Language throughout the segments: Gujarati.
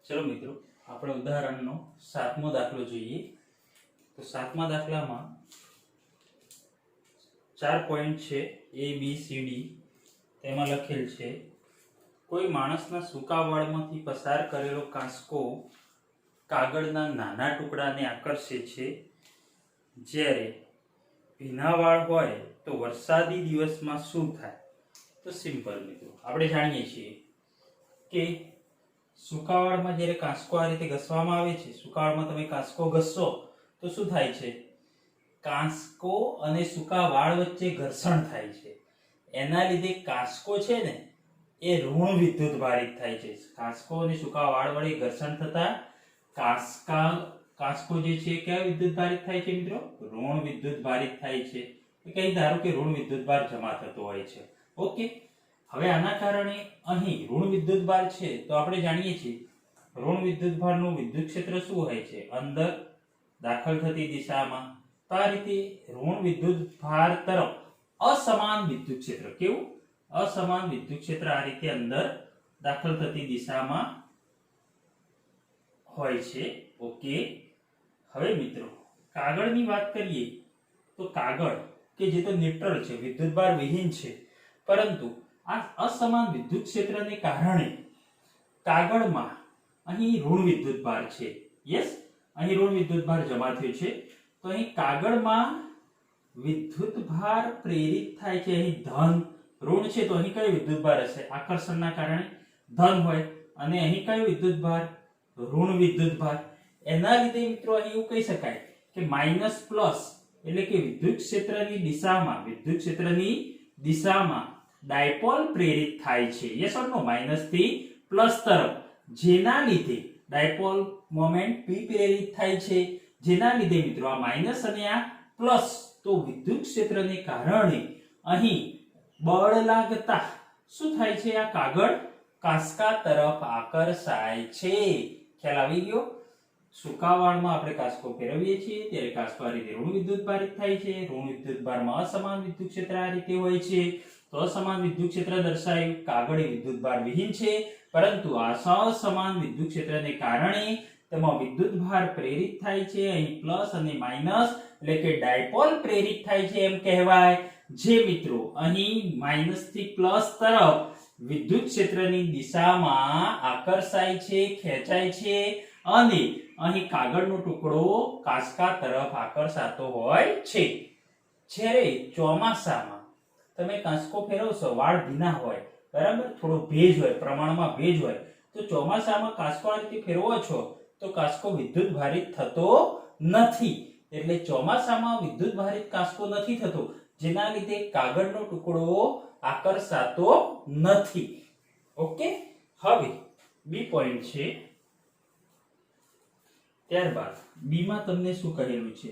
चलो मित्रों, આપણે ઉદાહરણનો 7મો દાખલો જોઈએ। તો 7મા દાખલામાં 4 પોઈન્ટ છે A B C D। તેમાં લખેલ છે કોઈ માણસના સૂકા વાળમાંથી પસાર કરેલો કાંસકો કાગળના નાના ટુકડાને આકર્ષે છે। જ્યારે ભીના વાળ હોય તો વરસાદી દિવસમાં શું થાય? તો સિમ્પલ મિત્રો, આપણે જાણીએ છીએ કે સુકાવાળમાં જ્યારે કાંસકો આ રીતે ઘસવામાં આવે છે, સુકાવાળમાં તમે કાંસકો ઘસશો તો શું થાય છે? કાંસકો અને સૂકા વાળ વચ્ચે ઘર્ષણ થાય છે। એના લીધે કાંસકો છે ને એ ઋણ વિદ્યુત ભારિત થાય છે। કાંસકો અને સૂકા વાળ વડે ઘર્ષણ થતા કાંસકો જે છે કયા વિદ્યુત ભારિત થાય છે મિત્રો? ઋણ વિદ્યુત ભારિત થાય છે। કઈ ધારો કે ઋણ વિદ્યુત ભાર જમા થતો હોય છે। ઓકે, હવે આના કારણે અહીં ઋણ વિદ્યુતભાર છે તો આપણે જાણીએ છીએ ઋણ વિદ્યુતભારનું વિદ્યુત ક્ષેત્ર શું હોય છે? અંદર દાખલ થતી દિશામાં। તો આ રીતે ઋણ વિદ્યુતભાર તરફ અસમાન વિદ્યુત ક્ષેત્ર, કેવું? અસમાન વિદ્યુત ક્ષેત્ર આ રીતે અંદર દાખલ થતી દિશામાં હોય છે। ઓકે, હવે મિત્રો કાગળની વાત કરીએ તો કાગળ કે જે તો ન્યુટ્રલ છે, વિદ્યુતભાર વિહીન છે, પરંતુ આ અસમાન વિદ્યુત ક્ષેત્રને કારણે કાગળમાં અહીં ઋણ વિદ્યુતભાર છે। યસ, અહીં ઋણ વિદ્યુતભાર જમા થયો છે તો અહીં કાગળમાં વિદ્યુતભાર પ્રેરિત થાય છે। અહીં ધન ઋણ છે તો અહીં કયો વિદ્યુતભાર હશે? આકર્ષણના કારણે ધન હોય, અને અહીં કયો વિદ્યુતભાર? ઋણ વિદ્યુતભાર। એના લીધે મિત્રો અહીં એવું કહી શકાય કે માઈનસ પ્લસ એટલે કે વિદ્યુત ક્ષેત્રની દિશામાં ડાયપોલ પ્રેરિત થાય છે। Yes or no? માઈનસ થી પ્લસ તરફ, જેના લીધે ડાયપોલ મોમેન્ટ P પ્રેરિત થાય છે। જેના લીધે મિત્રો આ માઈનસ અને આ પ્લસ, તો વિદ્યુત ક્ષેત્રને કારણે અહીં બળ લાગતા શું થાય છે? આ કાગળ કાંસકા તરફ આકર્ષાય છે। ખ્યાલ આવી ગયો? સૂકા વાળમાં આપણે કાંસકો ફેરવીએ છીએ ત્યારે કાંસકો આ રીતે ઋણ વિદ્યુત ભારિત થાય છે। ઋણ વિદ્યુતભારમાં અસમાન વિદ્યુત ક્ષેત્ર આ રીતે હોય છે। તો અસમાન વિદ્યુત ક્ષેત્ર દર્શાવ્યું, કાગળ વિદ્યુતભાર વિહીન છે, પરંતુ આ અસમાન વિદ્યુત ક્ષેત્રને કારણે તેમાં વિદ્યુતભાર પ્રેરિત થાય છે। અહીં પ્લસ અને માઈનસ એટલે કે ડાયપોલ પ્રેરિત થાય છે એમ કહેવાય। જે મિત્રો અહીં માઈનસ થી પ્લસ તરફ વિદ્યુત ક્ષેત્રની દિશામાં આકર્ષાય છે, ખેંચાય છે, અને અહીં કાગળનો ટુકડો કાંસકા તરફ આકર્ષાતો હોય છે। જ્યારે ચોમાસામાં તમે કાંસકો ફેરવશો, વાળ ભીના હોય, બરાબર, થોડો ભેજ હોય, પ્રમાણમાં ભેજ હોય, તો ચોમાસામાં કાંસકો આ રીતે ફેરવો છો તો કાંસકો વિદ્યુત ભારિત થતો નથી। એટલે ચોમાસામાં વિદ્યુત ભારિત કાંસકો નથી થતો, જેના લીધે કાગળનો ટુકડો આકર્ષાતો નથી। ઓકે, હવે બી પોઈન્ટ છે। ત્યારબાદ બી માં તમને શું કહેલું છે?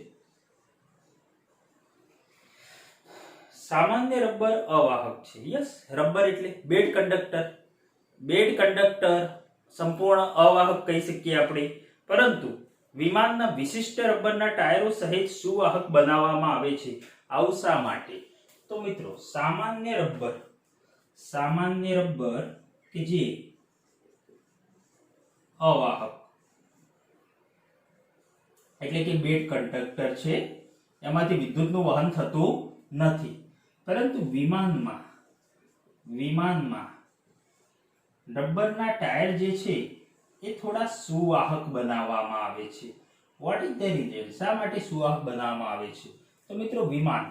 સામાન્ય રબર અવાહક છે। યસ, રબર એટલે બેડ કંડક્ટર। બેડ કંડક્ટર સંપૂર્ણ અવાહક કહી શકીએ આપણે, પરંતુ વિમાનના વિશિષ્ટ રબરના ટાયરો સહિત સુવાહક બનાવવામાં આવે છે। આવું શા માટે? તો મિત્રો સામાન્ય રબર કે જે અવાહક એટલે કે બેડ કંડક્ટર છે, એમાંથી વિદ્યુતનું વહન થતું નથી, પરંતુ વિમાનમાં રબરના ટાયર જે છે એ થોડા સુવાહક બનાવવામાં આવે છે। What is the reason? શા માટે સુવાહક બનાવવામાં આવે છે? તો મિત્રો વિમાન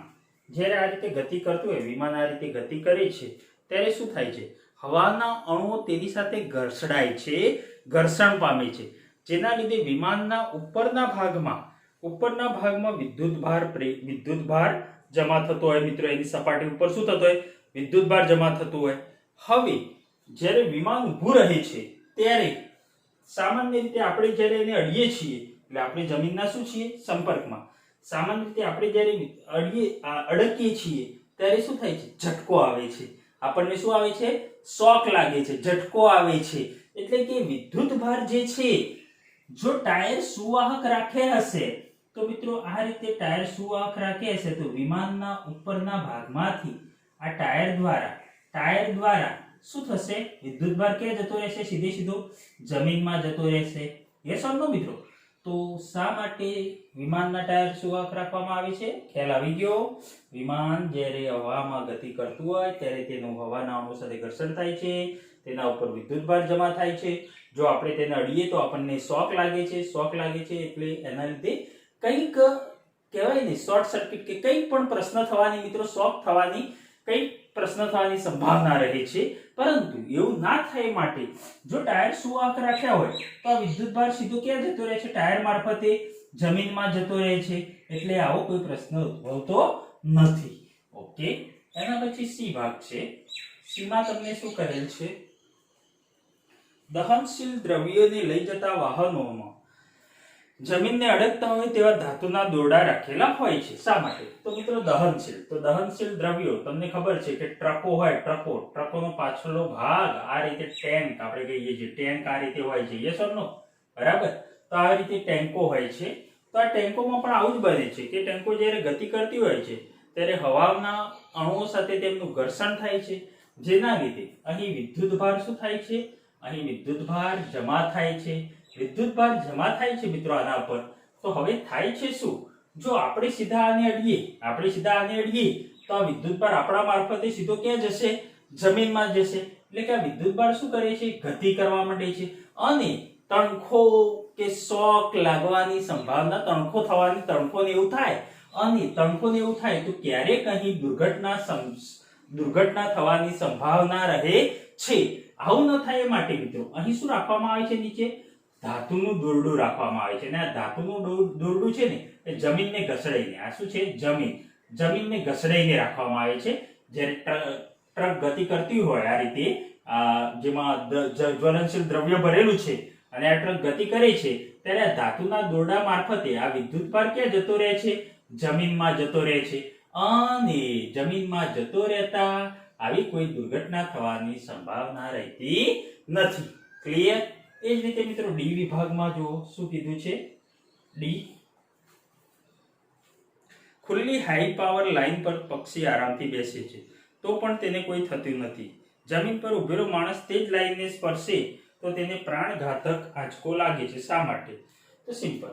જ્યારે આ રીતે ગતિ કરતું હોય, વિમાન આ રીતે ગતિ કરે છે ત્યારે શું થાય છે? હવાના અણુઓ તેની સાથે ઘર્ષણાય છે, ઘર્ષણ પામે છે, જેના લીધે વિમાનના ઉપરના ભાગમાં વિદ્યુતભાર જમા થતો હોય। મિત્રો એની સપાટી ઉપર શું થતો હોય? વિદ્યુતભાર જમા થતો હોય। હવે જ્યારે વિમાન ઊભું રહે છે ત્યારે સામાન્ય રીતે આપણે જ્યારે એને અડીએ છીએ, એટલે આપણે જમીનના શું છીએ? સંપર્કમાં। સામાન્ય રીતે આપણે જ્યારે અડકીએ છીએ ત્યારે શું થાય છે? ઝટકો આવે છે, આપણને શું આવે છે? શોક લાગે છે, ઝટકો આવે છે। એટલે કે વિદ્યુતભાર જે છે, જો ટાયર સુવાહક રાખે હશે તો મિત્રો આ રીતે ટાયર સુવાહક રાખે હશે તો વિમાનના ઉપરના ભાગમાંથી આ ટાયર દ્વારા શું થશે? વિદ્યુતભાર ક્યાં જતો રહેશે? સીધે સીધો જમીનમાં જતો રહેશે. યસ ઓર નો મિત્રો? તો શા માટે વિમાનના ટાયર સુવાહક રાખવામાં આવે છે? ખ્યાલ આવી ગયો? વિમાન જ્યારે હવામાં ગતિ કરતું હોય ત્યારે તેનું હવાના અણુ સાથે ઘર્ષણ થાય છે, તેના ઉપર વિદ્યુતભાર જમા થાય છે. જો આપણે તેને અડીએ તો આપણને શોક લાગે છે. શોક લાગે છે એટલે એના લીધે કંઈક કહેવાય ને શોર્ટ સર્કિટ કે કંઈક પણ પ્રશ્ન થવાની મિત્રો, શોક થવાની કંઈક પ્રશ્ન થવાની સંભાવના રહે છે. પરંતુ એવું ના થાય માટે જો ટાયર સુવાહક રાખ્યા હોય તો આ વિદ્યુતભાર સીધો ક્યાં જતો રહે છે? ટાયર મારફતે જમીનમાં જતો રહે છે. એટલે આવો કોઈ પ્રશ્ન ઉદ્ભવતો નથી. ઓકે, એના પછી સી ભાગ છે. સી માં તમને શું કરેલ છે? દહનશીલ દ્રવ્યોને લઈ જતા વાહનોમાં જમીનને અડકતા હોય તેવા ધાતુના દોરડા રાખેલા હોય છે. શા માટે? તો મિત્રો દહનશીલ. તો દહનશીલ દ્રવ્યો તમને ખબર છે કે ટ્રકો હોય, ટ્રકોનો પાછળનો ભાગ આ રીતે ટેન્ક આપણે કહીએ છીએ, ટેન્ક આ રીતે હોય છે. યસ ઓર નો? બરાબર. તો આ રીતે ટેન્કો હોય છે. તો આ ટેન્કોમાં પણ આવું જ બને છે કે ટેન્કો જ્યારે ગતિ કરતી હોય છે ત્યારે હવાના અણુઓ સાથે તેમનું ઘર્ષણ થાય છે, જેના લીધે અહીં વિદ્યુતભાર શું થાય છે? અહીં વિદ્યુતભાર જમા થાય છે. વિદ્યુતભાર જમા થાય છે મિત્રો આના પર. તો હવે થાય છે શું? જો આપણે સીધા આને અડીએ તો આ વિદ્યુતભાર આપણા મારફતે સીધો ક્યાં જશે? જમીનમાં જશે. એટલે કે આ વિદ્યુતભાર શું કરે છે? ગતિ કરવા માંડે છે અને તણખો કે શોક લાગવાની સંભાવના, તણખોને એવું થાય અને તણખોને એવું થાય તો ક્યારેક અહીં દુર્ઘટના થવાની સંભાવના રહે છે. આવું ન થાય એ માટે મિત્રો અહીં શું રાખવામાં આવે છે? નીચે ધાતુનું દોરડું રાખવામાં આવે છે. અને આ ધાતુનું દોરડું છે ને એ જમીનને ઘસડાઈને, આ શું છે? જમીનને ઘસડાઈને રાખવામાં આવે છે. જ્યારે ટ્રક ગતિ કરતી હોય આ રીતે, જેમાં જ્વલનશીલ દ્રવ્ય ભરેલું છે અને આ ટ્રક ગતિ કરે છે ત્યારે આ ધાતુના દોરડા મારફતે આ વિદ્યુતભાર ક્યાં જતો રહે છે? જમીનમાં જતો રહે છે. અને જમીનમાં જતો રહેતા આવી કોઈ દુર્ઘટના થવાની સંભાવના રહેતી નથી. ક્લિયર? એ જ રીતે મિત્રો ડી વિભાગમાં જો શું કીધું છે? ડી, ખુલ્લી હાઈ પાવર લાઈન પર પક્ષી આરામથી બેસે છે તો પણ તેને કોઈ થતું નથી. જમીન પર ઉભેલો માણસ તે જ લાઈનને સ્પર્શે તો તેને પ્રાણઘાતક આંચકો લાગે છે. શા માટે? તો સિમ્પલ.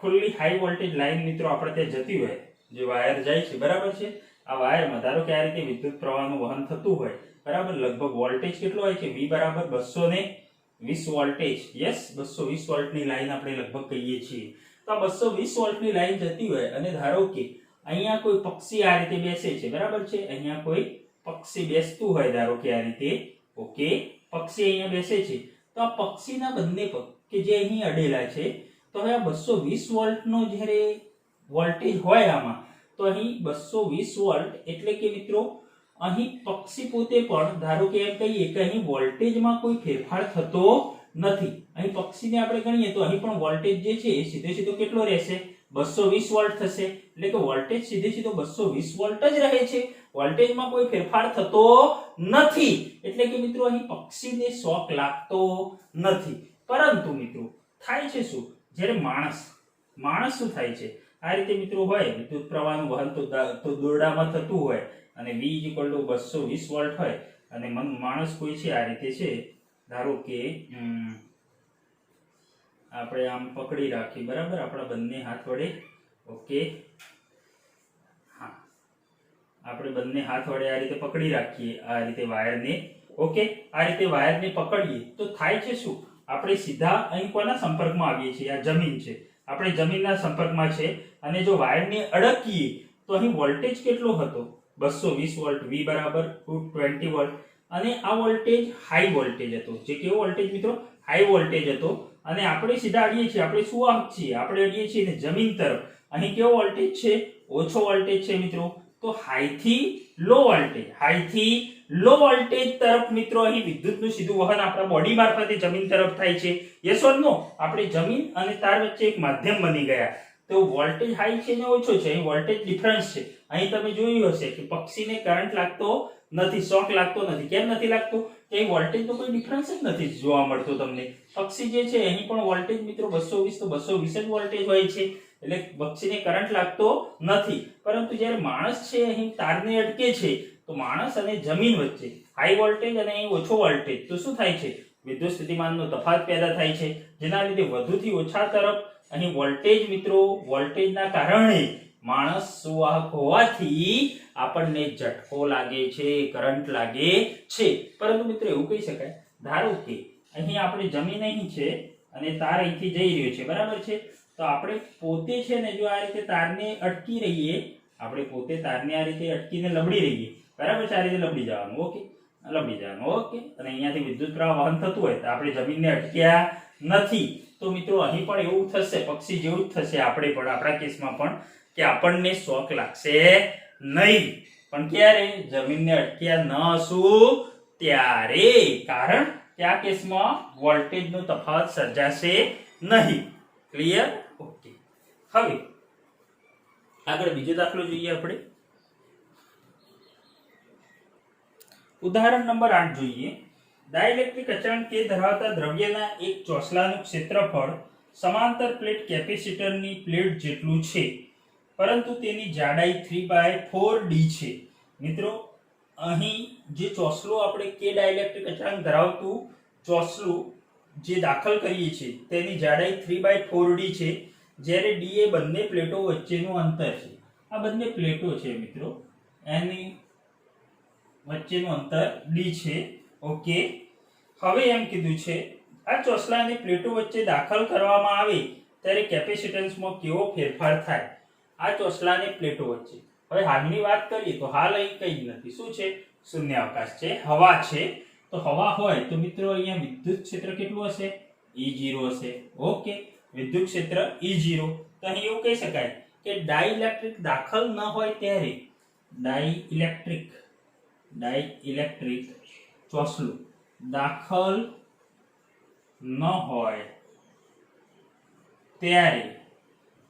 ખુલ્લી હાઈ વોલ્ટેજ લાઈન મિત્રો આપણે ત્યાં જતી હોય, જે વાયર જાય છે, બરાબર છે? આ વાયરમાં ધારો કે આ રીતે વિદ્યુત પ્રવાહનું વહન થતું હોય, બરાબર. લગભગ વોલ્ટેજ કેટલો હોય છે? V બરાબર 220 વોલ્ટેજ. યસ, 220 વોલ્ટની લાઈન આપણે લગભગ કહીએ છીએ. તો આ 220 વોલ્ટની લાઈન જતી હોય અને ધારો કે અહીંયા કોઈ પક્ષી આ રીતે બેસે છે, બરાબર છે? અહીંયા કોઈ પક્ષી બેસતું હોય ધારો કે આ રીતે. ઓકે, પક્ષી અહીંયા બેસે છે તો આ પક્ષીના બંને પગ કે જે અહીં અડેલા છે, તો હવે આ 220 વોલ્ટનો જ્યારે વોલ્ટેજ હોય આમાં, તો અહીં 220 વોલ્ટ એટલે કે મિત્રો અહીં પક્ષી પોતે પણ ધારો કે એમ કહીએ કે અહીં વોલ્ટેજમાં કોઈ ફેરફાર થતો નથી. અહીં પક્ષીને આપણે ગણીએ તો અહીં પણ વોલ્ટેજ જે છે એ સીધો કેટલો રહેશે? 220 વોલ્ટ થશે. એટલે કે વોલ્ટેજ સીધો 220 વોલ્ટ જ રહે છે, વોલ્ટેજમાં કોઈ ફેરફાર થતો નથી. એટલે કે મિત્રો અહીં પક્ષીને શોક લાગતો નથી. પરંતુ મિત્રો થાય છે શું? જ્યારે માણસ શું થાય છે? આ રીતે મિત્રો હોય, વિદ્યુત પ્રવાહનું વહન તો દોરડામાં થતું હોય અને V = 220 વોલ્ટ હોય અને માણસ કોઈ છે આ રીતે છે, ધારો કે આપણે આમ પકડી રાખી, બરાબર, આપણા બંને હાથ વડે. ઓકે, હા, આપણે બંને હાથ વડે આ રીતે પકડી રાખીએ આ રીતે વાયરને. ઓકે, આ રીતે વાયરને પકડીએ તો થાય છે શું? આપણે સીધા અહીં કોના સંપર્કમાં આવીએ છીએ? આ જમીન છે, આપણે જમીનના સંપર્કમાં છે અને જો વાયરને અડકીએ તો અહીં વોલ્ટેજ કેટલો હતો? 220 વોલ્ટ. V બરાબર 220 વોલ્ટ. અને આ વોલ્ટેજ હાઈ વોલ્ટેજ હતો. જે કેવો વોલ્ટેજ મિત્રો? હાઈ વોલ્ટેજ હતો. અને આપણે સીધા અડીએ છીએ, આપણે સુવાહક છીએ, આપણે અડીએ છીએ ને જમીન તરફ. અહીં કેવો વોલ્ટેજ છે? ઓછો વોલ્ટેજ છે મિત્રો. તો હાઈ થી લો વોલ્ટેજ તરફ મિત્રો અહીં વિદ્યુતનું સીધું વહન આપણા બોડી મારફતે જમીન તરફ થાય છે. યસ ઓર નો? આપણે જમીન અને તાર વચ્ચે એક માધ્યમ બની ગયા. તો વોલ્ટેજ હાઈ છે ને ઓછો છે, અહીં વોલ્ટેજ ડિફરન્સ છે. અહીં તમે જોયું હશે કે પક્ષીને કરંટ લાગતો નથી, શોક લાગતો નથી. કેમ નથી લાગતો? કે વોલ્ટેજનો કોઈ ડિફરન્સ જ નથી જોવા મળતો તમને. પક્ષી જે છે અહીં પણ વોલ્ટેજ મિત્રો 220 તો 220 જ વોલ્ટેજ હોય છે, એટલે પક્ષીને કરંટ લાગતો નથી. પરંતુ જ્યારે માણસ છે અહીં તારને અટકે છે તો માણસ અને જમીન વચ્ચે હાઈ વોલ્ટેજ અને અહીં ઓછો વોલ્ટેજ, તો શું થાય છે? વિદ્યુત સ્થિતિમાનનો તફાવત પેદા થાય છે, જેના લીધે વધુથી ઓછા તરફ અહીં વોલ્ટેજ મિત્રો, વોલ્ટેજના કારણે માણસ સુવાહક હોવાથી આપણને ઝટકો લાગે છે, કરંટ લાગે છે. પરંતુ મિત્રો એવું કહી શકાય, ધારો કે અહીં આપણે જમીન અહીં છે અને તાર અહીંથી જઈ રહ્યો છે, બરાબર છે? તો આપણે પોતે છે ને જો આ રીતે તારને અટકી રહીએ, આપણે પોતે તારને આ રીતે અટકીને લબડી રહીએ, બરાબર છે? આ રીતે લબડી જવાનું, ઓકે, લબડી જવાનું, ઓકે. અને અહીંયાથી વિદ્યુત પ્રવાહ વહન થતું હોય તો આપણે જમીનને અટક્યા નથી. તો મિત્રો અહીં પણ એવું થશે, પક્ષી જેવું જ થશે. આપણે પણ આપણા કેસમાં પણ કે આપણને શોક લાગશે નહીં, પણ ક્યારે? જમીનને અટક્યા ન હશું ત્યારે. કારણ કે આ કેસમાં વોલ્ટેજનો તફાવત સર્જાશે નહીં. ક્લિયર? ઓકે. હવે આગળ બીજો દાખલો જોઈએ આપણે. ઉદાહરણ નંબર 8 જોઈએ. ડાઇલેક્ટ્રિક અચળાંક K ધરાવતા દ્રવ્યના એક ચોસલાનું ક્ષેત્રફળ સમાંતર પ્લેટ કેપેસિટરની પ્લેટ જેટલું છે, પરંતુ તેની જાડાઈ 3/4d છે. મિત્રો અહીં જે ચોસલો આપણે K ડાઇલેક્ટ્રિક અચળાંક ધરાવતું ચોસલું જે દાખલ કરીએ છીએ તેની જાડાઈ 3/4d છે, જ્યારે d એ બંને પ્લેટો વચ્ચેનું અંતર છે. આ બંને પ્લેટો છે મિત્રો, એની વચ્ચેનું અંતર d છે. ઓકે. હવે એમ કીધું છે આ ચોસલાને પ્લેટો વચ્ચે દાખલ કરવામાં આવે ત્યારે કેપેસિટન્સમાં કેવો ફેરફાર થાય? આ ચોસલાને પ્લેટો વચ્ચે, હવે હાલની વાત કરીએ તો હાલ અહીં કંઈ જ નથી. શું છે? શૂન્યાવકાશ છે, હવા છે. તો હવા હોય તો મિત્રો અહીંયા વિદ્યુત ક્ષેત્ર કેટલું હશે? E0 હશે. ઓકે, વિદ્યુત ક્ષેત્ર E0. તો અહીં એવું કહી શકાય કે ડાઇલેક્ટ્રિક દાખલ ન હોય ત્યારે, ડાઇલેક્ટ્રિક ચોસલું દાખલ ન હોય ત્યારે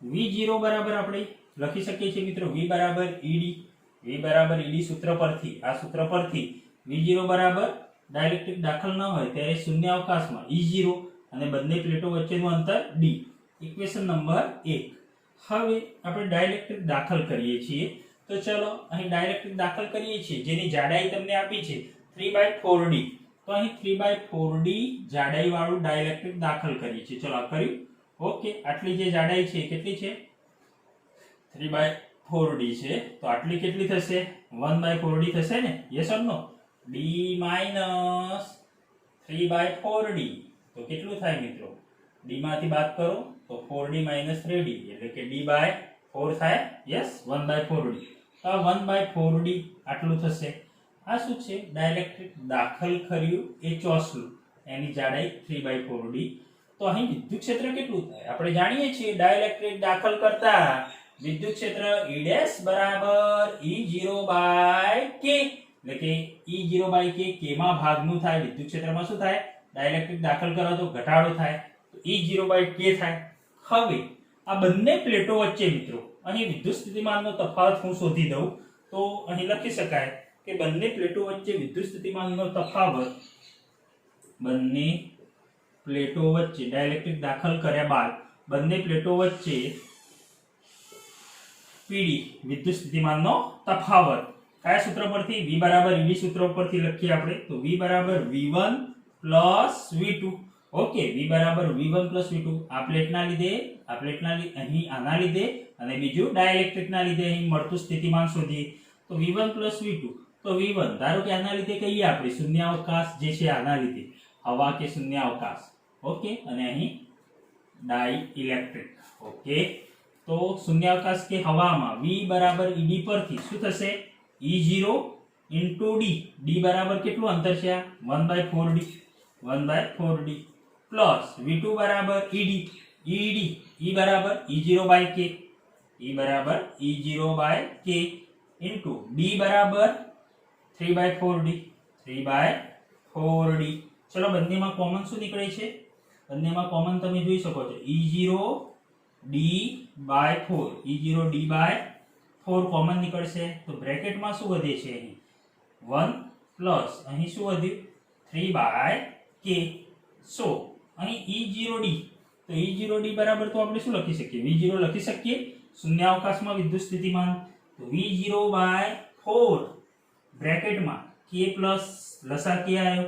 V0 બરાબર આપણે લખી શકીએ છીએ મિત્રો, V બરાબર ED. V બરાબર ED સૂત્ર પરથી, આ સૂત્ર પરથી V0 બરાબર ડાઇલેક્ટ્રિક દાખલ ન હોય ત્યારે શૂન્યાવકાશમાં E0 અને બંને પ્લેટો વચ્ચેનું અંતર D. Equation number 1. હવે આપણે ડાઇલેક્ટ્રિક દાખલ કરીએ છીએ. તો ચલો અહીં ડાઇલેક્ટ્રિક દાખલ કરીએ છીએ, જેની જાડાઈ તમને આપી છે 3/4d. તો અહીં 3/4d જાડાઈ વાળું ડાઇલેક્ટ્રિક દાખલ કરીએ છીએ. ચલો આ કર્યું. ઓકે, આટલી જે જાડાઈ છે કેટલી છે? 3/4d છે. તો આટલી કેટલી થશે? 1/4d થશે ને? Yes or no? d - 3/4d તો કેટલું થાય મિત્રો? d માંથી બાદ કરો તો 4d - 3d એટલે કે d/4 થાય. Yes, 1/4d. તો 1/4d આટલું થશે. આ શું છે? ડાઇલેક્ટ્રિક દાખલ કર્યું એ ચોસલું, એની જાડાઈ 3/4d. તો અહીં વિદ્યુત ક્ષેત્ર કેટલું થાય? આપણે જાણીએ છીએ ડાઇલેક્ટ્રિક દાખલ કરતા વિદ્યુત ક્ષેત્ર E' બરાબર E0/k, એટલે કે E0/k k માં ભાગનું થાય. વિદ્યુત ક્ષેત્રમાં શું થાય? ડાઇલેક્ટ્રિક દાખલ કરો તો ઘટાડો થાય, તો E0/k થાય. હવે આ બંને પ્લેટો વચ્ચે મિત્રો અહીં વિદ્યુત સ્થિતિમાનનો તફાવત હું શોધી દઉં તો અહીં લખી શકાય કે બંને પ્લેટો વચ્ચે વિદ્યુત સ્થિતિમાનનો તફાવત, બંને પ્લેટો વચ્ચે ડાઇલેક્ટ્રિક દાખલ કર્યા બાદ બંને પ્લેટો વચ્ચે PD વિદ્યુત સ્થિતિમાનનો તફાવત કયા સૂત્ર પરથી? V બરાબર ED સૂત્ર પરથી લખીએ આપણે. તો V બરાબર V1 plus V2. Okay, V બરાબર V1 પ્લસ V2. આ પ્લેટના લીધે, અહીં આના લીધે અને બીજું ડાઇલેક્ટ્રિકના લીધે અહીં મળતું સ્થિતિમાન શોધીએ. તો V1 પ્લસ V2. તો V1 ધારો કે આના લીધે કહીએ આપણે શૂન્યાવકાશ જે છે આના લીધે, હવા કે શૂન્યાવકાશ. ઓકે, અને અહીં ડાઇલેક્ટ્રિક. ઓકે, તો શૂન્યાવકાશ કે હવામાં V બરાબર ED પરથી શું થશે? E0 into D. D બરાબર કેટલું અંતર છે? 1/4d. 1/4d પ્લસ V2 બરાબર ED. E બરાબર E0/k. E બરાબર E0/k into D બરાબર 3/4d. 3/4d. ચલો બંનેમાં કોમન શું નીકળે છે? બંનેમાં કોમન તમે જોઈ શકો છો E0d/4. E0d/4 કોમન નીકળશે તો બ્રેકેટમાં શું વધે છે? અહીં 1 પ્લસ અહીં શું વધ્યું? 3/k. સો અહીં E0d, તો E0d બરાબર તો આપણે શું લખી શકીએ? V0 લખી શકીએ, શૂન્યાવકાશમાં વિદ્યુત સ્થિતિમાન. તો V0/4 બ્રેકેટમાં k પ્લસ લસા કે આયો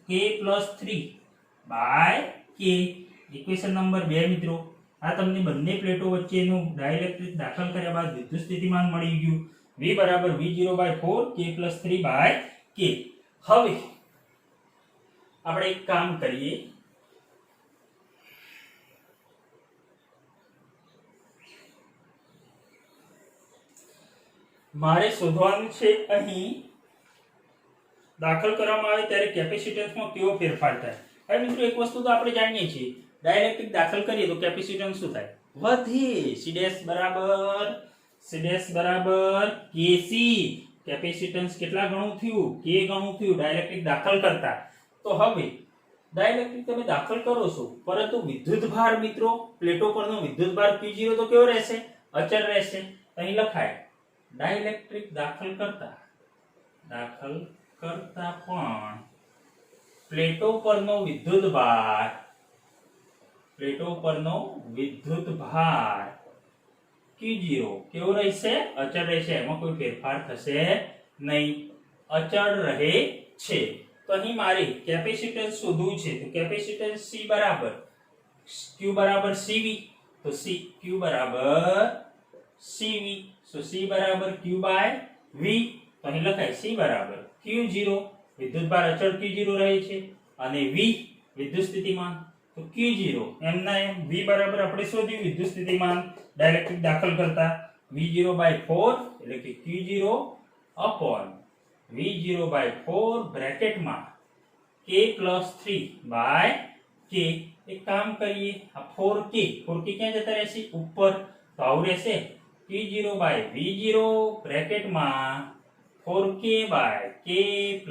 k plus 3 by k equation number 2 મિત્રો આ તમને બંને પ્લેટો વચ્ચેનું ડાઇલેક્ટ્રિક દાખલ કર્યા બાદ વિદ્યુત સ્થિતિમાન મળી ગયું v બરાબર v0/4 k plus 3 by k હવે આપણે એક કામ કરીએ મારે શોધવાનું છે અહીં દાખલ કરવામાં આવે ત્યારે કેપેસિટન્સમાં કેવો ફેરફાર થાય હવે મિત્રો એક વસ્તુ તો આપણે જાણીએ છીએ ડાઇલેક્ટ્રિક દાખલ કરીએ તો કેપેસિટન્સ શું થાય વધે c' બરાબર kc કેપેસિટન્સ કેટલા ગણું થયું k ગણું થયું ડાઇલેક્ટ્રિક દાખલ કરતા તો હવે ડાઇલેક્ટ્રિક તમે દાખલ કરો છો પરંતુ વિદ્યુતભાર મિત્રો પ્લેટો પરનો વિદ્યુતભાર Q0 તો કેવો રહેશે અચળ રહેશે અહીં લખાય ડાઇલેક્ટ્રિક દાખલ કરતા પણ પ્લેટો પરનો વિદ્યુતભાર Q0 કેવો રહેશે અચળ રહેશે એમાં કોઈ ફેરફાર થશે નહીં અચળ રહે છે તો અહીં મારે કેપેસિટન્સ શોધવું છે તો કેપેસિટન્સ C બરાબર Q બરાબર CV તો Q બરાબર CV so C બરાબર Q બાય V તો અહીં લખાય C બરાબર Q0 વિદ્યુતભાર અચળ Q0 રહે છે અને V વિદ્યુત સ્થિતિમાન તો Q0 એમના એમ V બરાબર આપણે શોધ્યું વિદ્યુત સ્થિતિમાન ડાઇલેક્ટ્રિક દાખલ કરતા V0/4 એટલે કે Q0 upon V0/4 બ્રેકેટમાં K + 3 બાય K એક કામ કરીએ આ 4K ક્યાં જતા રહેશે ઉપર તો આવું રહેશે Q0/V0 બ્રેકેટમાં 4K બાય K +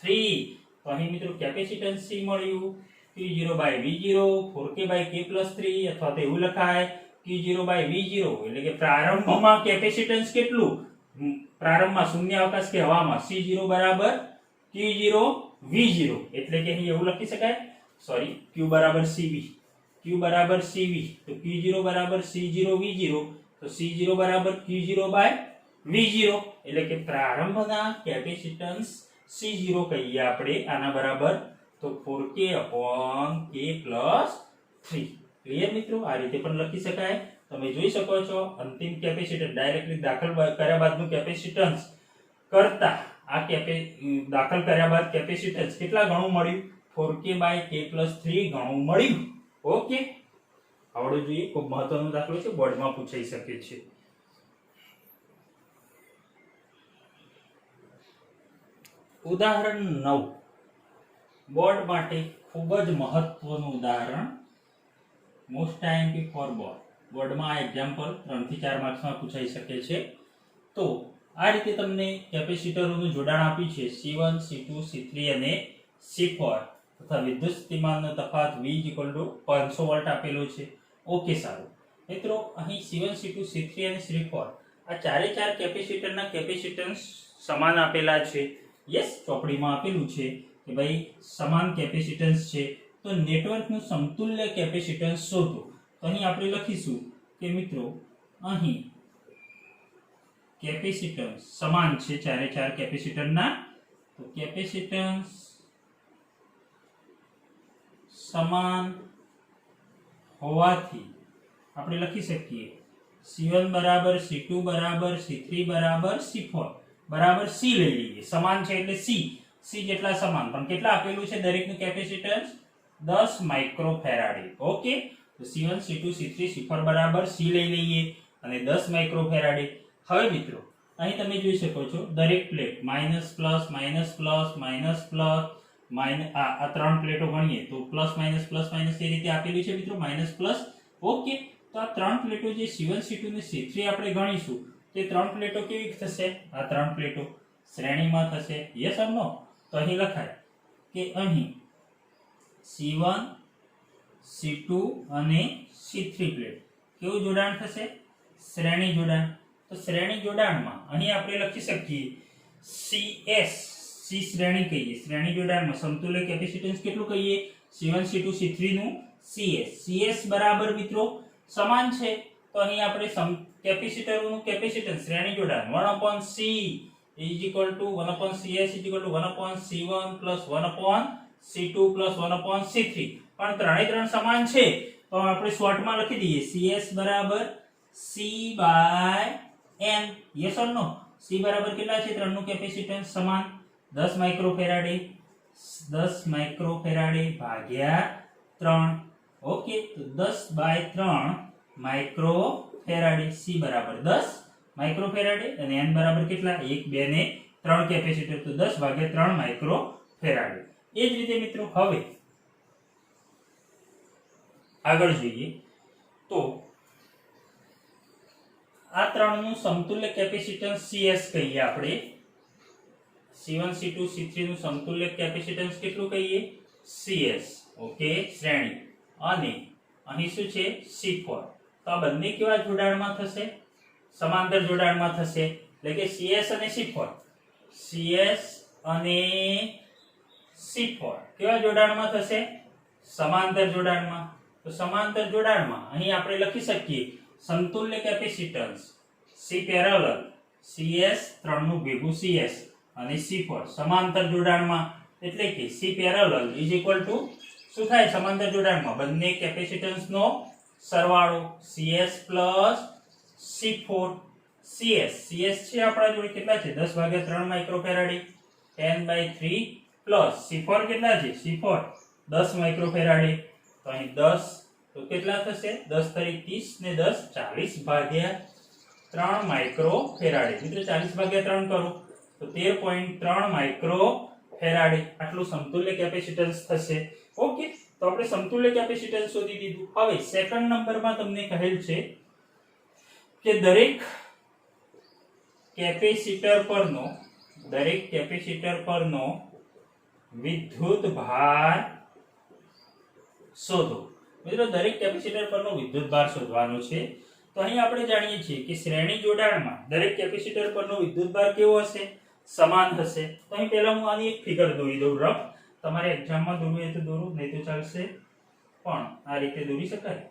3 તો અહીં મિત્રો કેપેસિટન્સ C મળ્યું Q0/V0 4K બાય K + 3 અથવા તો એવું લખાય Q0/V0 એટલે કે પ્રારંભમાં કેપેસિટન્સ કેટલું પ્રારંભમાં શૂન્ય અવકાશ કે હવામાં C0 બરાબર Q0V0 એટલે કે અહીં એવું લખી શકાય સોરી Q બરાબર CV તો Q0 બરાબર C0V0 તો C0 બરાબર Q0/V0 એટલે કે પ્રારંભના કેપેસિટન્સ C0 કહીએ આપણે આના બરાબર તો 4K upon K + 3 ક્લિયર મિત્રો આ રીતે પણ લખી શકાય તમે જોઈ શકો છો અંતિમ કેપેસિટન્સ ડાયરેક્ટલી દાખલ કર્યા બાદનું કેપેસિટન્સ કરતા આ દાખલ કર્યા બાદ કેપેસિટન્સ કેટલા ગણું મળ્યું 4K by K + 3 ગણું મળ્યું ઓકે આવડો જોઈએ ખૂબ મહત્વનો દાખલો છે બોર્ડમાં પૂછાઈ શકે છે ઉદાહરણ 9 બોર્ડ માટે ખૂબ જ મહત્વનું ઉદાહરણ મોસ્ટ આઈએમપી ફોર બોર્ડમાં આ એક્ઝામ્પલ 3 થી 4 માર્ક્સમાં પૂછાઈ શકે છે તો આ રીતે તમને કેપેસિટરોનું જોડાણ આપ્યું છે C1 C2 C3 અને C4 તથા વિદ્યુત સ્થિતિમાનનો તફાવત V = 500 વોલ્ટ આપેલો છે ઓકે સારું મિત્રો અહીં C1 C2 C3 અને C4 આ ચારે ચાર કેપેસિટરના કેપેસિટન્સ સમાન આપેલા છે યસ ચોપડીમાં આપેલું છે કે ભાઈ સમાન કેપેસિટન્સ છે તો નેટવર્કનું સમતુલ્ય કેપેસિટન્સ શોધો તો અહીં આપણે લખીશું કે મિત્રો અહીં કેપેસિટન્સ સમાન છે ચારે ચાર કેપેસિટરના તો કેપેસિટન્સ સમાન હોવાથી આપણે લખી શકીએ C1 બરાબર C2 બરાબર C3 બરાબર C4 બરાબર C લઈ લઈએ સમાન છે એટલે C જેટલા સમાન પણ કેટલા આપેલું છે દરેકનું કેપેસિટન્સ 10 માઇક્રોફેરાડે ઓકે તો C1 C2 C3 C4 બરાબર C લઈ લઈએ અને 10 માઇક્રોફેરાડે હવે મિત્રો અહીં તમે જોઈ શકો છો દરેક પ્લેટ માઈનસ પ્લસ આ ત્રણ પ્લેટો ગણીએ તો પ્લસ માઈનસ એ રીતે આપેલું છે મિત્રો માઈનસ પ્લસ ઓકે તો આ ત્રણ પ્લેટો જે C1 C2 ને C3 આપણે ગણીશું તે ત્રણ પ્લેટો કેવી થશે આ ત્રણ પ્લેટો શ્રેણીમાં થશે યસ ઓર નો તો અહીં લખાય કે અહીં C1 C2 અને C3 પ્લેટ કેવું જોડાણ થશે શ્રેણી જોડાણ તો શ્રેણી જોડાણમાં અહીં આપણે લખી શકીએ CS C શ્રેણી કહીએ શ્રેણી જોડાણમાં સમતુલ્ય કેપેસિટન્સ કેટલું કહીએ C1 C2 C3 નું CS બરાબર મિત્રો સમાન છે તો અહીં આપણે કેપેસિટરનું કેપેસિટન્સ શ્રેણી જોડાણ 1/C is equal to 1 upon cs is equal to 1 upon c1 plus 1 upon c2 plus 1 upon c3 પણ ત્રણે ત્રણ સમાન છે તો આપણે શોર્ટમાં લખી દઈએ cs બરાબર c by n yes or no c બરાબર કેટલા છે ત્રણનું કેપેસિટન્સ સમાન 10 માઇક્રોફેરાડે ભાગ્યા 3 ઓકે તો 10 by 3 માઇક્રોફેરાડે c બરાબર 10 માઇક્રોફેરાડે અને n બરાબર કેટલા 1 2 ને 3 કેપેસિટર તો 10 ભાગ્યા 3 માઇક્રોફેરાડે એ જ રીતે મિત્રો હવે આગળ જોઈએ તો આ ત્રણનું સમતુલ્ય કેપેસિટન્સ CS કહીએ આપણે C1 C2 C3 નું સમતુલ્ય કેપેસિટન્સ કેટલું કહીએ CS ઓકે શ્રેણી અને અહીં શું છે C4 તો આ બંને કેવા જોડાણમાં થશે સમાંતર જોડાણમાં થશે એટલે કે CS અને C4 કેવા જોડાણમાં થશે સમાંતર જોડાણમાં તો સમાંતર જોડાણમાં અહીં આપણે લખી શકીએ સમતુલ્ય કેપેસિટન્સ C પેરેલલ CS ત્રણનું ભેગું CS અને C4 સમાંતર જોડાણમાં એટલે કે C parallel is equal to શું થાય સમાંતર જોડાણમાં બંને કેપેસિટન્સનો સરવાળો CS પ્લસ C4 CS છે આપણા જોડે કેટલા છે 10 ભાગ્યા 3 માઇક્રોફેરાડે 10/3 પ્લસ C4 કેટલા છે C4 10 માઇક્રોફેરાડે તો અહીં 10 તો કેટલા થશે 10 તરી 30 ને 10 40 ભાગ્યા 3 માઇક્રોફેરાડે મિત્રો 40 ભાગ્યા 3 કરો તો 13.3 માઇક્રોફેરાડે આટલું સમતુલ્ય કેપેસિટન્સ થશે ઓકે તો આપણે સમતુલ્ય કેપેસિટન્સ શોધી દીધું હવે સેકન્ડ નંબરમાં તમને કહેલ છે કે દરેક કેપેસિટર પરનો વિદ્યુત ભાર શોધો મિત્રો દરેક કેપેસિટર પરનો વિદ્યુત ભાર શોધવાનો છે તો અહીં આપણે જાણીએ છીએ કે શ્રેણી જોડાણમાં દરેક કેપેસિટર પરનો વિદ્યુત ભાર કેવો હશે સમાન હશે તો અહીં પહેલા હું આની એક ફિગર દોરી દઉં રફ તમારે એક્ઝામમાં દોરવું હોય તો દોરો નહીં તો ચાલશે પણ આ રીતે દોરી શકાય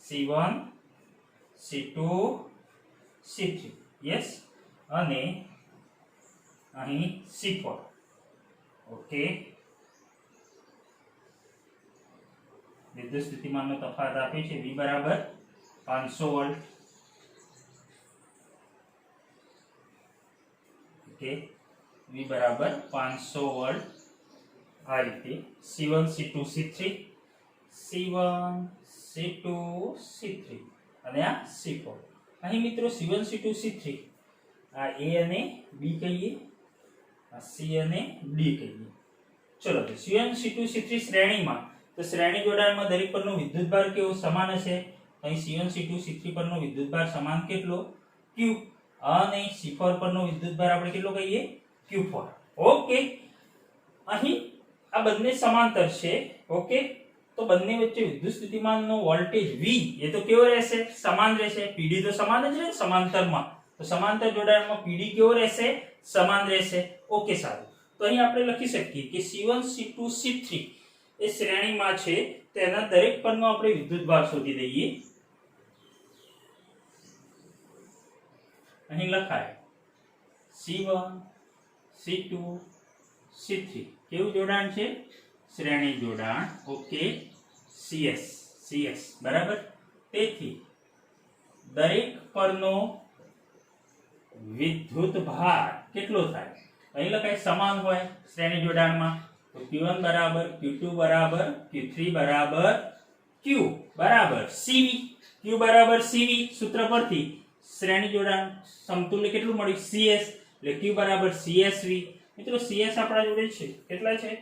C1 C2 C3 યસ અને અહીં C4 ઓકે વિદ્યુત સ્થિતિમાનનો તફાવત આપે છે V બરાબર 500 વોલ્ટ ઓકે V બરાબર 500 વોલ્ટ આ રીતે C1 C2 C3 અને આ C4 અહીં મિત્રો C1 C2 C3 આ A અને B કહીએ આ C અને D કહીએ ચલો તો C1 C2 C3 શ્રેણીમાં તો શ્રેણી જોડાણમાં દરેક પરનો વિદ્યુતભાર કેવો સમાન હશે અહીં C1 C2 C3 પરનો વિદ્યુતભાર સમાન કેટલો Q અને C4 પરનો વિદ્યુતભાર આપણે કેટલો કહીએ Q4 ઓકે અહીં આ બંને સમાંતર છે ઓકે તો બંને વચ્ચે વિદ્યુત સ્થિતિમાનનો વોલ્ટેજ V એ તો કેવો રહેશે સમાન રહેશે PD તો સમાન જ રહે સમાંતરમાં તો સમાંતર જોડાણમાં PD કેવો રહેશે સમાન રહેશે ઓકે સારું તો અહીં આપણે લખી શકીએ કે C1 C2 C3 એ શ્રેણીમાં છે તેના દરેક પરનો આપણે વિદ્યુતભાર શોધી દઈએ અહીં લખાય C1 C2 C3 કેવું જોડાણ છે શ્રેણી જોડાણ ઓકે CS બરાબર તેથી દરેક પરનો વિદ્યુતભાર કેટલો થાય અહીં લખાય સમાન હોય શ્રેણી જોડાણમાં તો Q1 બરાબર Q2 બરાબર Q3 બરાબર Q બરાબર CV Q બરાબર CV સૂત્ર પરથી શ્રેણી જોડાણ સમતુલ્ય કેટલું મળ્યું CS એટલે Q બરાબર CSV મિત્રો CS આપણા જોડે છે કેટલા છે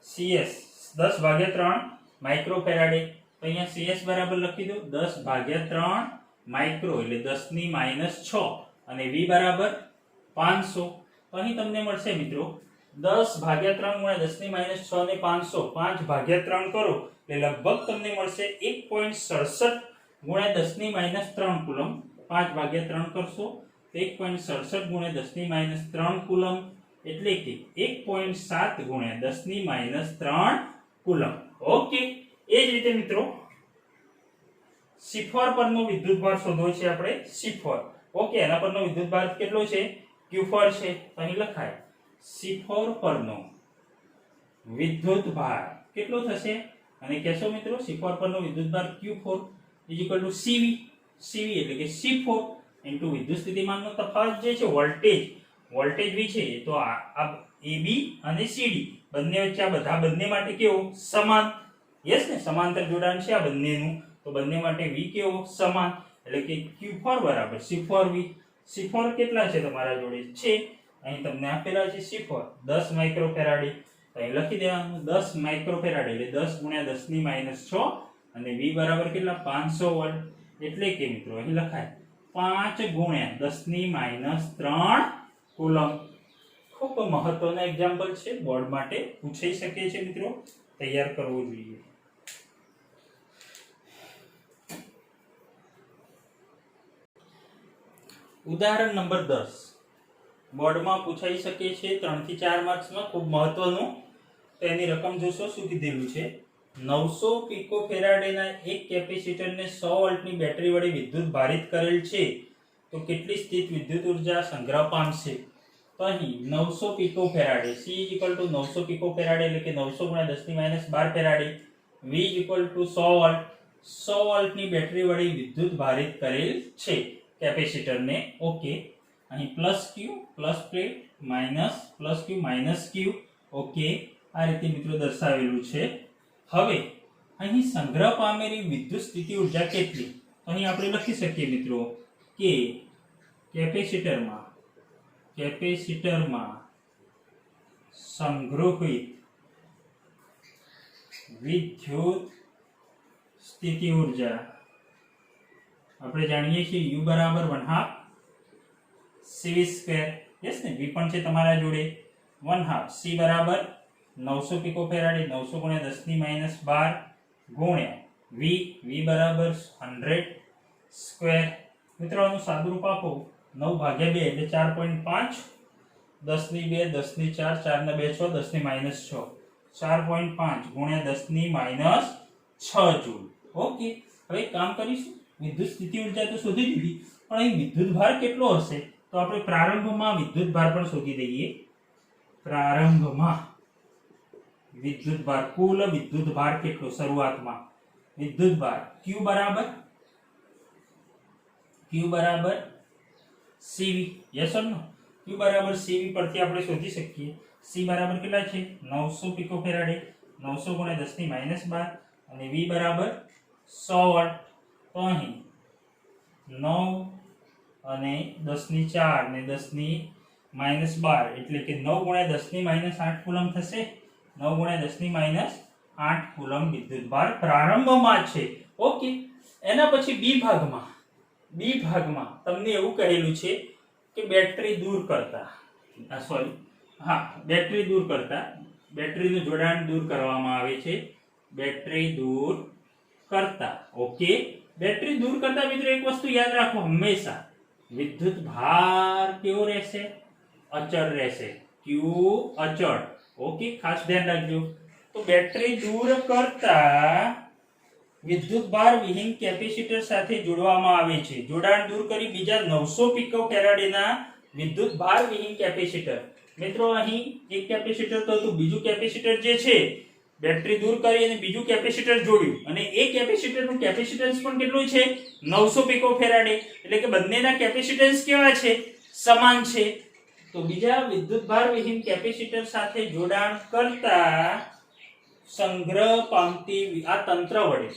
CS 10/3 માઇક્રોફેરાડે તો અહીંયા CS બરાબર લખી દો 10/3 માઇક્રો એટલે 10⁻6 અને V બરાબર 500 તો અહીં તમને મળશે મિત્રો 10/3 × 10⁻6 ને 500 5/3 કરો એટલે લગભગ તમને મળશે 1.67 × 10⁻3 કુલમ 5/3 કરશો 1.67 × 10⁻3 કુલમ એટલે કે 1.7 × 10⁻3 કુલમ ઓકે એ જ રીતે મિત્રો C4 પરનો વિદ્યુતભાર શોધવો છે આપણે C4 ઓકે એના પરનો વિદ્યુતભાર કેટલો છે Q4 છે તો અહીં લખાય C4 પરનો વિદ્યુત ભાર કેટલો થશે અને કહેશો મિત્રો C4 પરનો વિદ્યુત ભાર Q4 CV. CV એટલે કે C4 ઇન્ટુ વિદ્યુત સ્થિતિમાનનો તફાવત જે છે વોલ્ટેજ V છે તો આ AB અને CD બંને વચ્ચે આ બધા બંને માટે કેવો સમાન. યસ ને, સમાંતર જોડાણ છે આ બંનેનું તો બંને માટે V કેવો સમાન એટલે કે Q4 બરાબર C4V. C4 કેટલા છે તમારા જોડે છે અહીં તમને આપેલા છે C4 10 માઇક્રોફેરાડે તો અહીં લખી દેવાનું 10 માઇક્રોફેરાડે એટલે 10 ગુણ્યા 10 ની -6 અને V બરાબર કેટલા 500 વોલ્ટ એટલે કે મિત્રો અહીં લખાય 5 ગુણ્યા 10 ની -3 કુલમ. ખૂબ મહત્વનો એક્ઝામ્પલ છે, બોર્ડ માટે પૂછાઈ શકે છે મિત્રો, તૈયાર કરવો જોઈએ. ઉદાહરણ નંબર 10 બોર્ડમાં પૂછાઈ શકે છે 3 થી 4 માર્ક્સમાં, ખૂબ મહત્વનું. તો એની રકમ જોશો શું કીધેલું છે 900 પિકોફેરાડેના એક કેપેસિટરને 100 વોલ્ટની બેટરી વડે વિદ્યુત ભારિત કરેલ છે તો કેટલી સ્થિત વિદ્યુત ઉર્જા સંગ્રહ પામશે. તો અહીં 900 પિકોફેરાડે C 900 પિકોફેરાડે એટલે કે 900 ગુણ્યા 10 ની -12 ફેરાડે V 100 વોલ્ટ 100 વોલ્ટની બેટરી વડે વિદ્યુત ભારિત કરેલ છે કેપેસિટરને. ઓકે, અહીં +Q plus plate +Q -Q. Okay, આ રીતે મિત્રો દર્શાવેલું છે. હવે અહીં સંગ્રહ પામેલી વિદ્યુત સ્થિતિ ઉર્જા કેટલી તો અહીં આપણે લખી શકીએ મિત્રો કે કેપેસિટરમાં સંગ્રહિત વિદ્યુત સ્થિતિ ઉર્જા આપણે જાણીએ છીએ U બરાબર 1/2 CV². યસ ને, V પણ છે તમારા જોડે 1/2 C બરાબર 900 પિકોફેરાડે 900 ગુણ્યા 10 ની -12 ગુણ્યા V બરાબર 100 સ્ક્વેર. મિત્રો આનું સાદુરૂપ આપો 9/2 એટલે 4.5 10 ની 2 10 ની 4 4 ના 2 6 10 ની -6 4.5 ગુણ્યા 10 ની -6 જૂલ. ઓકે, હવે કામ કરીશું, વિદ્યુત સ્થિતિ ઉર્જા તો શોધી દીધી પણ અહીં વિદ્યુત ભાર કેટલો હશે તો આપણે પ્રારંભમાં વિદ્યુત ભાર પણ શોધી દઈએ. પ્રારંભમાં વિદ્યુત ભાર, કુલ વિદ્યુત ભાર કેટલો શરૂઆતમાં વિદ્યુત ભાર Q બરાબર CV. Yes or no, Q બરાબર CV પરથી આપણે શોધી શકીએ. C બરાબર કેટલા છે 900 પિકોફેરાડે 900 ગુણ્યા 10 ની -12 અને V બરાબર 100 વોલ્ટ. તો અહીં 9 અને 10 ની 4 ને 10 ની -12 એટલે કે 9 ગુણ્યા 10 ની -8 કુલમ થશે. 9 ગુણ્યા 10 ની -8 કુલમ વિદ્યુત ભાર પ્રારંભમાં છે. ઓકે, એના પછી B ભાગમાં તમને એવું કહેલું છે કે બેટરી દૂર કરતા બેટરીનું જોડાણ દૂર કરવામાં આવે છે. બેટરી દૂર કરતા. ઓકે, બેટરી દૂર કરતા મિત્રો એક વસ્તુ યાદ રાખો, હંમેશા વિદ્યુત ભાર કેવો રહેશે અચળ રહેશે. Q અચળ. ઓકે, ખાસ ધ્યાન રાખજો. તો બેટરી દૂર કરતા વિદ્યુત ભાર વિહીન કેપેસિટર સાથે જોડવામાં આવે છે. જોડાણ દૂર કરી બીજા 900 પિકોફેરાડેના વિદ્યુત ભાર વિહીન કેપેસિટર. મિત્રો અહીં એક કેપેસિટર તો હતું, બીજું કેપેસિટર જે છે બેટરી દૂર કરી અને બીજું કેપેસિટર જોડ્યું અને એ કેપેસિટરનું કેપેસિટન્સ પણ કેટલું છે 900 પિકોફેરાડે એટલે કે બંનેના કેપેસિટન્સ કેવા છે સમાન છે. તો બીજા વિદ્યુત ભાર વિહીન કેપેસિટર સાથે જોડાણ કરતા સંગ્રહ પામતી આ તંત્ર વડે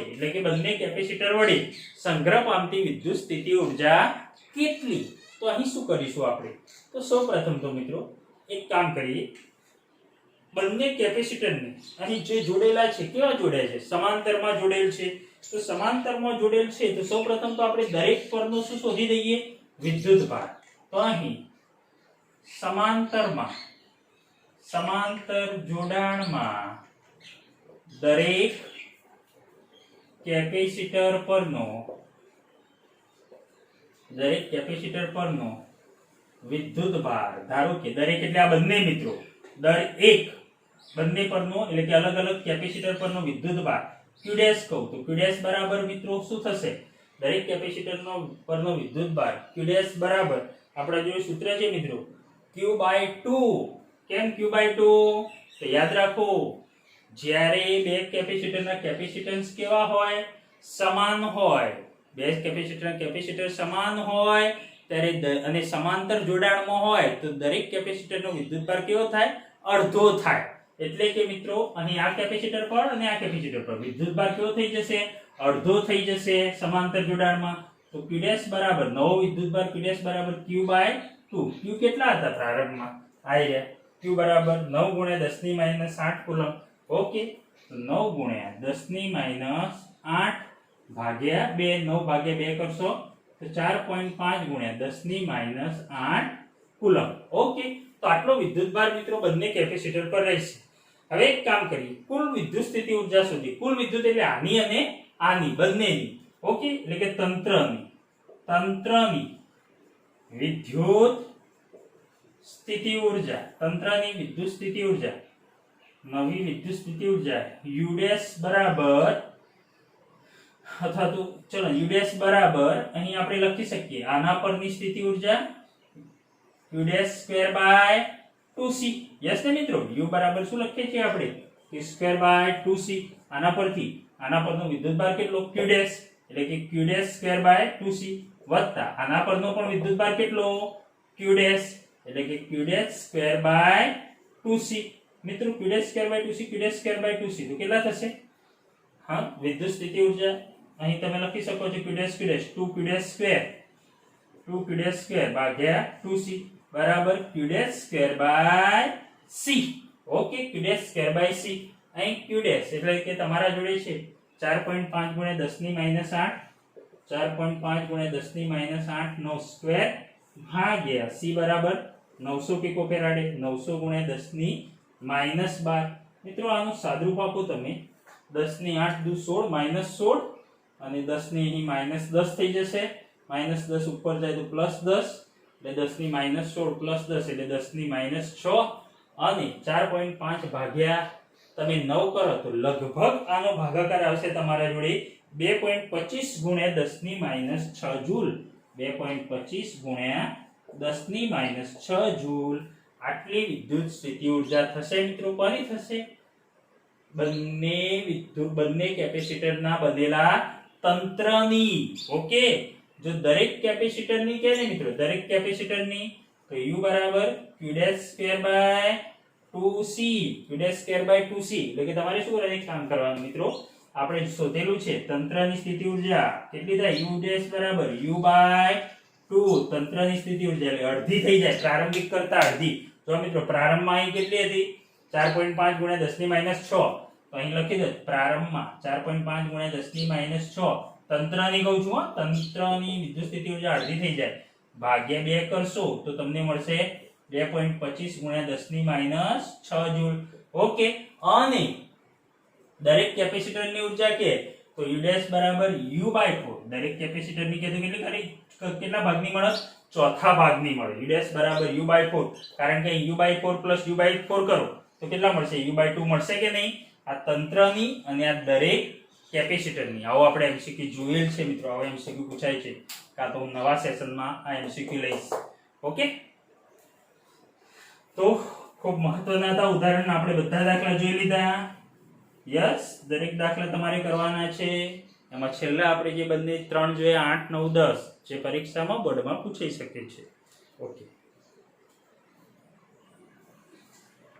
એટલે કે બંને કેપેસિટર વડે સંગ્રહ પામતી વિદ્યુત સ્થિતિ ઉર્જા કેટલી. તો અહીં શું કરીશું આપણે તો સૌપ્રથમ તો મિત્રો એક કામ કરીએ, બંને કેપેસિટરને અહીં જે જોડેલા છે કેવા જોડ્યા છે સમાંતરમાં જોડેલ છે. તો સમાંતરમાં જોડેલ છે તો સૌપ્રથમ તો આપણે દરેક પરનો શું શોધી દઈએ વિદ્યુત ભાર. તો અહીં સમાંતર જોડાણમાં દરેક કેપેસિટર પરનો વિદ્યુત ભાર, ધારો કે દરેક એટલે આ બંને મિત્રો બંને પરનો એટલે કે અલગ અલગ કેપેસિટર પરનો વિદ્યુત ભાર Q' કહું તો Q' બરાબર મિત્રો શું થશે દરેક કેપેસિટરનો પરનો વિદ્યુત ભાર Q' બરાબર આપણે જોયું સૂત્ર છે મિત્રો q/2. કેમ q/2? તો યાદ રાખો જ્યારે બે કેપેસિટરના કેપેસિટન્સ કેવા હોય? સમાન હોય. બે કેપેસિટરના કેપેસિટર સમાન હોય ત્યારે અને સમાંતર જોડાણમાં હોય તો દરેક કેપેસિટરનો વિદ્યુતભાર કેવો થાય? અડધો થાય. એટલે કે મિત્રો અહીં આ કેપેસિટર પર અને આ કેપેસિટર પર વિદ્યુતભાર કેવો થઈ જશે? અડધો થઈ જશે સમાંતર જોડાણમાં. તો q' બરાબર નવો વિદ્યુતભાર q' બરાબર q/2. q કેટલા હતા પ્રારંભમાં? આ રહ્યા. q બરાબર 9 ગુણ્યા 10 ની માઈનસ 8 કુલમ. ઓકે, તો 9 ગુણ્યા 10 ની માઈનસ 8 ભાગ્યા 2. 9 ભાગ્યા 2 કરશો તો 4.5 ગુણ્યા 10 ની માઈનસ 8 કુલમ. ઓકે, તો આટલો વિદ્યુતભાર મિત્રો બંને કેપેસિટર પર રહેશે. હવે એક કામ કરીએ, કુલ વિદ્યુત સ્થિતિ ઊર્જા શોધીએ. કુલ વિદ્યુત એટલે આની અને આની બંનેની. ઓકે, એટલે કે તંત્રની વિદ્યુત સ્થિતિ ઊર્જા, તંત્રની વિદ્યુત સ્થિતિ ઊર્જા, નવી વિદ્યુત સ્થિતિ ઊર્જા u' બરાબર, અથવા તો ચલો u' બરાબર અહીં આપણે લખી શકીએ આના પરની સ્થિતિ ઊર્જા q'2/2c. યસ ને મિત્રો, u બરાબર શું લખીએ છીએ આપણે? q2/2c. આના પરથી આના પરનો વિદ્યુતભાર કેટલો? q' એટલે કે q'2/2c વત્તા આના પરનો પણ વિદ્યુતભાર કેટલો? q' એટલે કે q'2/2c. મિત્રો q'2/2c q'2/2c તો કેટલા થશે? હા, વિદ્યુત સ્થિતિ ઊર્જા અહીં તમે લખી શકો છો q'2 ભાગ્યા 2c બરાબર q'2/c. Okay, q'2/c. અહીં q' એટલે કે તમારા જોડે છે 4.5 ગુણ્યા 10 ની માઈનસ 8, 4.5 ગુણ્યા 10 ની માઈનસ 8 નો સ્ક્વેર ભાગ્યા c બરાબર 900 પિકોફેરાડે. 900 ગુણ્યા 10 ની માઈનસ 12. મિત્રો આનું સાદુરૂપ આપો તમે. 10 ની 8 દુ 16 માઈનસ 16 અને 10 ની અહીં માઈનસ 10 થઈ જશે. માઈનસ 10 ઉપર જાય તો પ્લસ 10 એટલે 10 ની માઈનસ 16 પ્લસ 10 એટલે 10 ની માઈનસ 6 અને 4.5 ભાગ્યા તમે 9 કરો તો લગભગ આનો ભાગાકાર આવશે તમારા જોડે 2.25 ગુણ્યા 10 ની માઈનસ 6 જૂલ. 2.25 ગુણ્યા 10 ની માઈનસ 6 જૂલ આટલી વિદ્યુત સ્થિતિ ઊર્જા થશે. મિત્રો કોની થશે? બંને કેપેસિટરના બનેલા તંત્રની. ઓકે, જો દરેક કેપેસિટરની કે ને મિત્રો, દરેક કેપેસિટરની તો u બરાબર q'2/2c. q'2/2c એટલે કે તમારે શું કરવાનું? કામ કરવાનું મિત્રો, આપણે શોધેલું છે તંત્રની સ્થિતિ ઊર્જા કેટલી થાય? u' બરાબર u/2. તંત્રની સ્થિતિ ઊર્જા એટલે અડધી થઈ જાય પ્રારંભિક કરતા અડધી. જો મિત્રો પ્રારંભમાં અહીં કેટલી હતી? 4.5 ગુણ્યા 10 ની માઈનસ 6. તો અહીં લખી દો પ્રારંભમાં 4.5 ગુણ્યા 10 ની માઈનસ 6. તંત્રની કહું છું, તંત્રની વિદ્યુત સ્થિતિ ઊર્જા અડધી થઈ જાય ભાગ્યા 2 કરશો તો તમને મળશે 2.25 ગુણ્યા 10 ની માઈનસ 6 જૂલ. ઓકે, અને દરેક કેપેસિટરની ઊર્જા કે તો u' બરાબર u/4. દરેક કેપેસિટરની કે તો કેટલા ભાગની મળે? ચોથા ભાગની મળે. u' બરાબર u/4 કારણ કે u/4 પ્લસ u/4 કરો તો કેટલા મળશે? u/2 મળશે કે નહીં? આ તંત્રની અને આ દરેક કેપેસિટરની. આવો આપણે MCQ જોયેલ છે મિત્રો. આવો MCQ પૂછાય છે, કાં તો હું નવા સેશનમાં આ MCQ લઈશ. ઓકે, તો ખૂબ મહત્વના હતા ઉદાહરણ. આપણે બધા દાખલા જોઈ લીધા. યસ, દરેક દાખલા તમારે કરવાના છે. એમાં છેલ્લા આપણે જે બંને 3 જોયા 8 9 10 જે પરીક્ષામાં બોર્ડમાં પૂછાઈ શકે છે. ઓકે.